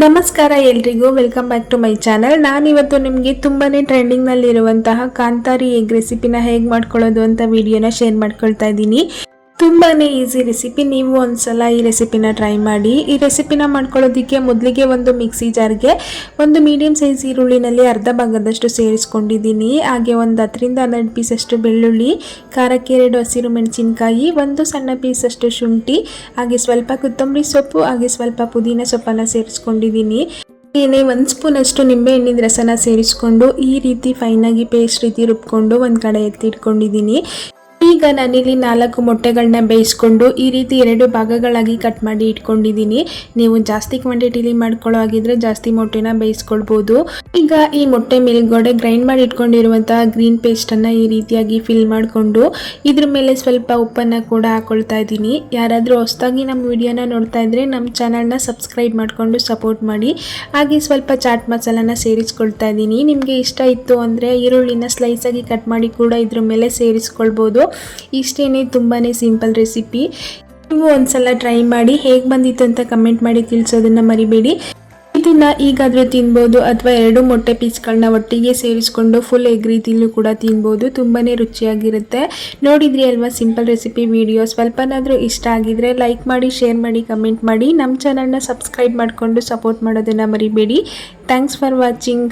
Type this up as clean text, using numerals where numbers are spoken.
ನಮಸ್ಕಾರ ಎಲ್ರಿಗೂ, welcome back to my channel. ನಾನಿವತ್ತು ನಿಮಗೆ ತುಂಬಾ ಟ್ರೆಂಡಿಂಗ್ನಲ್ಲಿರುವಂತಹ ಕಾಂತಾರಿ ಎಗ್ ರೆಸಿಪಿನ ಹೇಗೆ ಮಾಡ್ಕೊಳ್ಳೋದು ಅಂತ ವಿಡಿಯೋನ ಶೇರ್ ಮಾಡ್ಕೊಳ್ತಾ ಇದ್ದೀನಿ. ತುಂಬಾ ಈಸಿ ರೆಸಿಪಿ. ನೀವು ಒಂದ್ಸಲ ಈ ರೆಸಿಪಿನ ಟ್ರೈ ಮಾಡಿ. ಈ ರೆಸಿಪಿನ ಮಾಡ್ಕೊಳ್ಳೋದಕ್ಕೆ ಮೊದಲಿಗೆ ಒಂದು ಮಿಕ್ಸಿ ಜಾರ್ಗೆ ಒಂದು ಮೀಡಿಯಂ ಸೈಜ್ ಈರುಳ್ಳಿನಲ್ಲಿ ಅರ್ಧ ಭಾಗದಷ್ಟು ಸೇರಿಸ್ಕೊಂಡಿದ್ದೀನಿ. ಹಾಗೆ ಒಂದು 10ರಿಂದ 12 ಪೀಸಷ್ಟು ಬೆಳ್ಳುಳ್ಳಿ, ಖಾರಕ್ಕೆ 2 ಹಸಿರು ಮೆಣಸಿನಕಾಯಿ, ಒಂದು ಸಣ್ಣ ಪೀಸಷ್ಟು ಶುಂಠಿ, ಹಾಗೆ ಸ್ವಲ್ಪ ಕೊತ್ತಂಬರಿ ಸೊಪ್ಪು, ಹಾಗೆ ಸ್ವಲ್ಪ ಪುದೀನ ಸೊಪ್ಪನ್ನು ಸೇರಿಸ್ಕೊಂಡಿದ್ದೀನಿ. ಏನೇ 1 ಸ್ಪೂನ್ ಅಷ್ಟು ನಿಂಬೆ ಹಣ್ಣಿನ ರಸನ ಸೇರಿಸ್ಕೊಂಡು ಈ ರೀತಿ ಫೈನಾಗಿ ಪೇಸ್ಟ್ ರೀತಿ ರುಬ್ಕೊಂಡು ಒಂದು ಕಡೆ ಎತ್ತಿಟ್ಕೊಂಡಿದ್ದೀನಿ. ಈಗ ನಾನಿಲ್ಲಿ 4 ಮೊಟ್ಟೆಗಳನ್ನ ಬೇಯಿಸ್ಕೊಂಡು ಈ ರೀತಿ 2 ಭಾಗಗಳಾಗಿ ಕಟ್ ಮಾಡಿ ಇಟ್ಕೊಂಡಿದ್ದೀನಿ. ನೀವು ಜಾಸ್ತಿ ಕ್ವಾಂಟಿಟಿಲಿ ಮಾಡ್ಕೊಳ್ಳೋ ಆಗಿದ್ರೆ ಜಾಸ್ತಿ ಮೊಟ್ಟೆನ ಬೇಯಿಸ್ಕೊಳ್ಬೋದು. ಈಗ ಈ ಮೊಟ್ಟೆ ಮೇಲ್ಗಡೆ ಗ್ರೈಂಡ್ ಮಾಡಿ ಇಟ್ಕೊಂಡಿರುವಂತಹ ಗ್ರೀನ್ ಪೇಸ್ಟನ್ನು ಈ ರೀತಿಯಾಗಿ ಫಿಲ್ ಮಾಡಿಕೊಂಡು ಇದ್ರ ಮೇಲೆ ಸ್ವಲ್ಪ ಉಪ್ಪನ್ನು ಕೂಡ ಹಾಕೊಳ್ತಾ ಇದ್ದೀನಿ. ಯಾರಾದರೂ ಹೊಸದಾಗಿ ನಮ್ಮ ವಿಡಿಯೋನ ನೋಡ್ತಾ ಇದ್ರೆ ನಮ್ಮ ಚಾನಲ್ನ ಸಬ್ಸ್ಕ್ರೈಬ್ ಮಾಡಿಕೊಂಡು ಸಪೋರ್ಟ್ ಮಾಡಿ. ಹಾಗೆ ಸ್ವಲ್ಪ ಚಾಟ್ ಮಸಾಲಾನ ಸೇರಿಸ್ಕೊಳ್ತಾ ಇದ್ದೀನಿ. ನಿಮಗೆ ಇಷ್ಟ ಇತ್ತು ಅಂದರೆ ಈರುಳ್ಳಿನ ಸ್ಲೈಸಾಗಿ ಕಟ್ ಮಾಡಿ ಕೂಡ ಇದ್ರ ಮೇಲೆ ಸೇರಿಸ್ಕೊಳ್ಬೋದು. ಇಷ್ಟೇನೆ, ತುಂಬಾ ಸಿಂಪಲ್ ರೆಸಿಪಿ. ನೀವು ಒಂದ್ಸಲ ಟ್ರೈ ಮಾಡಿ, ಹೇಗೆ ಬಂದಿತ್ತು ಅಂತ ಕಮೆಂಟ್ ಮಾಡಿ ತಿಳಿಸೋದನ್ನ ಮರಿಬೇಡಿ. ಇದನ್ನ ಈಗಾದರೂ ತಿನ್ಬೋದು ಅಥವಾ 2 ಮೊಟ್ಟೆ ಪೀಸ್ಗಳನ್ನ ಒಟ್ಟಿಗೆ ಸೇರಿಸ್ಕೊಂಡು ಫುಲ್ ಎಗ್ ರೀತಿಲೂ ಕೂಡ ತಿನ್ಬೋದು. ತುಂಬಾ ರುಚಿಯಾಗಿರುತ್ತೆ. ನೋಡಿದ್ರಿ ಅಲ್ವಾ ಸಿಂಪಲ್ ರೆಸಿಪಿ ವಿಡಿಯೋ. ಸ್ವಲ್ಪನಾದರೂ ಇಷ್ಟ ಆಗಿದ್ರೆ ಲೈಕ್ ಮಾಡಿ, ಶೇರ್ ಮಾಡಿ, ಕಮೆಂಟ್ ಮಾಡಿ. ನಮ್ಮ ಚಾನಲ್ನ ಸಬ್ಸ್ಕ್ರೈಬ್ ಮಾಡಿಕೊಂಡು ಸಪೋರ್ಟ್ ಮಾಡೋದನ್ನು ಮರಿಬೇಡಿ. Thanks for watching.